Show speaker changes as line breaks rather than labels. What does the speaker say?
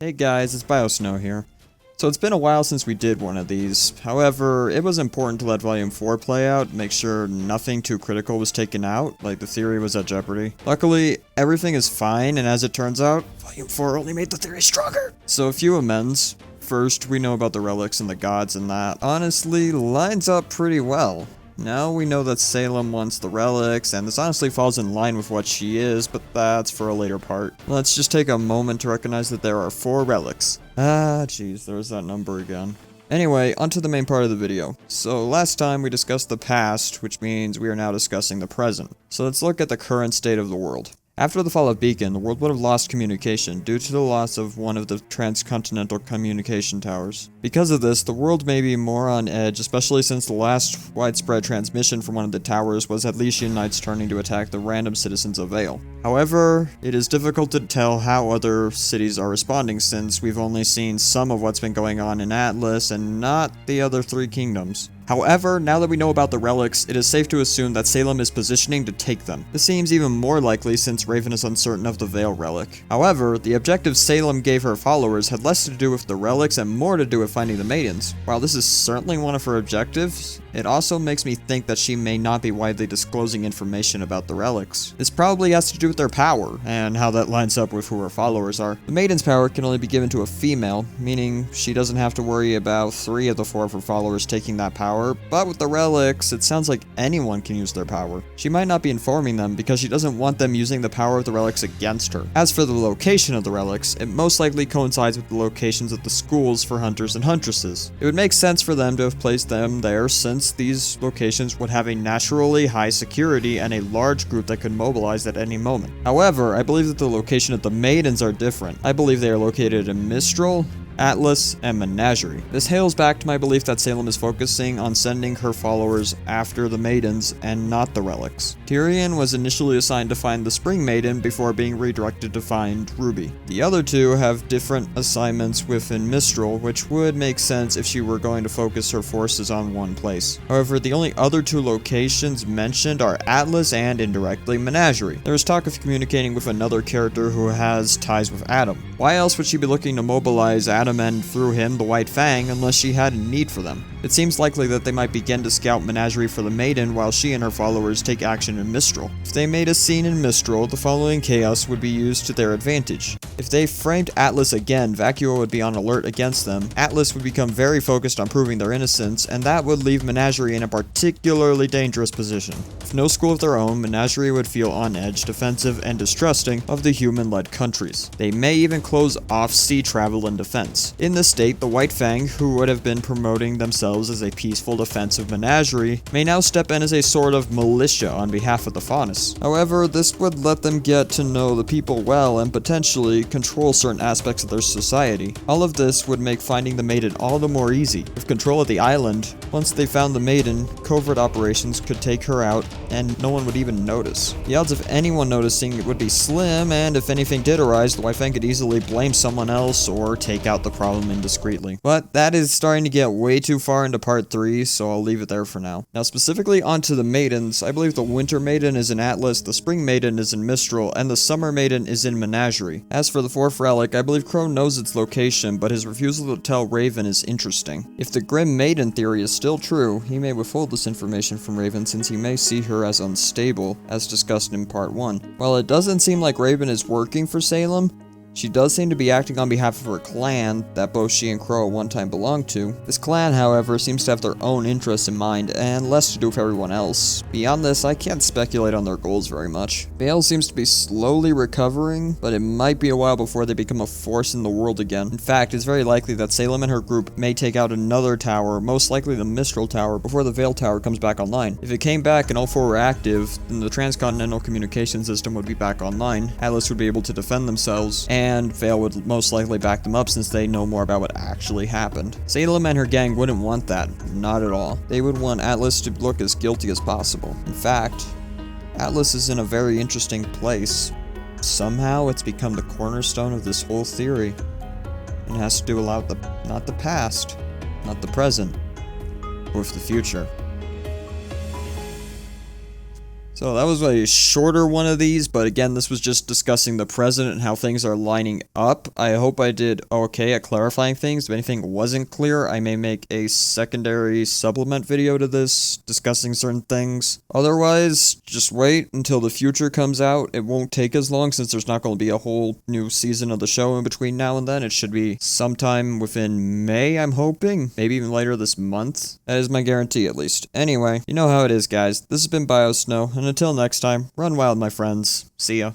Hey guys, it's Biosnow here. So it's been a while since we did one of these. However, it was important to let Volume 4 play out, make sure nothing too critical was taken out, like the theory was at jeopardy. Luckily, everything is fine, and as it turns out, Volume 4 only made the theory stronger. So a few amends. First, we know about the relics and the gods, and that honestly lines up pretty well. Now we know that Salem wants the relics, and this honestly falls in line with what she is, but that's for a later part. Let's just take a moment to recognize that there are 4 relics. Ah, jeez, there's that number again. Anyway, onto the main part of the video. So last time we discussed the past, which means we are now discussing the present. So let's look at the current state of the world. After the fall of Beacon, the world would have lost communication due to the loss of one of the transcontinental communication towers. Because of this, the world may be more on edge, especially since the last widespread transmission from one of the towers was Atletian Knights turning to attack the random citizens of Vale. However, it is difficult to tell how other cities are responding since we've only seen some of what's been going on in Atlas and not the other 3 kingdoms. However, now that we know about the relics, it is safe to assume that Salem is positioning to take them. This seems even more likely since Raven is uncertain of the Vale relic. However, the objective Salem gave her followers had less to do with the relics and more to do with finding the maidens. While this is certainly one of her objectives, it also makes me think that she may not be widely disclosing information about the relics. This probably has to do with their power, and how that lines up with who her followers are. The maiden's power can only be given to a female, meaning she doesn't have to worry about 3 of the 4 of her followers taking that power, but with the relics, it sounds like anyone can use their power. She might not be informing them because she doesn't want them using the power of the relics against her. As for the location of the relics, it most likely coincides with the locations of the schools for hunters and huntresses. It would make sense for them to have placed them there since these locations would have a naturally high security and a large group that could mobilize at any moment. However, I believe that the location of the maidens are different. I believe they are located in Mistral, Atlas, and Menagerie. This hails back to my belief that Salem is focusing on sending her followers after the maidens and not the relics. Tyrion was initially assigned to find the Spring Maiden before being redirected to find RWBY. The other 2 have different assignments within Mistral, which would make sense if she were going to focus her forces on one place. However, the only other 2 locations mentioned are Atlas and, indirectly, Menagerie. There is talk of communicating with another character who has ties with Adam. Why else would she be looking to mobilize Adam and through him the White Fang unless she had a need for them? It seems likely that they might begin to scout Menagerie for the maiden while she and her followers take action in Mistral. If they made a scene in Mistral, the following chaos would be used to their advantage. If they framed Atlas again, Vacuo would be on alert against them, Atlas would become very focused on proving their innocence, and that would leave Menagerie in a particularly dangerous position. With no school of their own, Menagerie would feel on edge, defensive, and distrusting of the human-led countries. They may even close off sea travel and defense. In this state, the White Fang, who would have been promoting themselves as a peaceful defense of Menagerie, may now step in as a sort of militia on behalf of the Faunus. However, this would let them get to know the people well and potentially control certain aspects of their society. All of this would make finding the maiden all the more easy. With control of the island, once they found the maiden, covert operations could take her out and no one would even notice. The odds of anyone noticing it would be slim, and if anything did arise, the White Fang could easily blame someone else or take out the problem indiscreetly. But that is starting to get way too far into part 3, so I'll leave it there for now. Now specifically onto the maidens, I believe the Winter Maiden is in Atlas, the Spring Maiden is in Mistral, and the Summer Maiden is in Menagerie. As for the 4th relic, I believe Crow knows its location, but his refusal to tell Raven is interesting. If the Grim Maiden theory is still true, he may withhold this information from Raven since he may see her as unstable, as discussed in part 1. While it doesn't seem like Raven is working for Salem, she does seem to be acting on behalf of her clan that both she and Crow at one time belonged to. This clan, however, seems to have their own interests in mind and less to do with everyone else. Beyond this, I can't speculate on their goals very much. Vale seems to be slowly recovering, but it might be a while before they become a force in the world again. In fact, it's very likely that Salem and her group may take out another tower, most likely the Mistral Tower, before the Vale Tower comes back online. If it came back and all 4 were active, then the transcontinental communication system would be back online, Atlas would be able to defend themselves, and Vale would most likely back them up since they know more about what actually happened. Salem and her gang wouldn't want that, not at all. They would want Atlas to look as guilty as possible. In fact, Atlas is in a very interesting place. Somehow it's become the cornerstone of this whole theory. It has to do a lot with not the past, not the present, or with the future. So that was a shorter one of these, but again, this was just discussing the present and how things are lining up. I hope I did okay at clarifying things. If anything wasn't clear, I may make a secondary supplement video to this, discussing certain things. Otherwise, just wait until the future comes out. It won't take as long since there's not going to be a whole new season of the show in between now and then. It should be sometime within May, I'm hoping. Maybe even later this month. That is my guarantee, at least. Anyway, you know how it is, guys. This has been Biosnow, and until next time, run wild, my friends. See ya.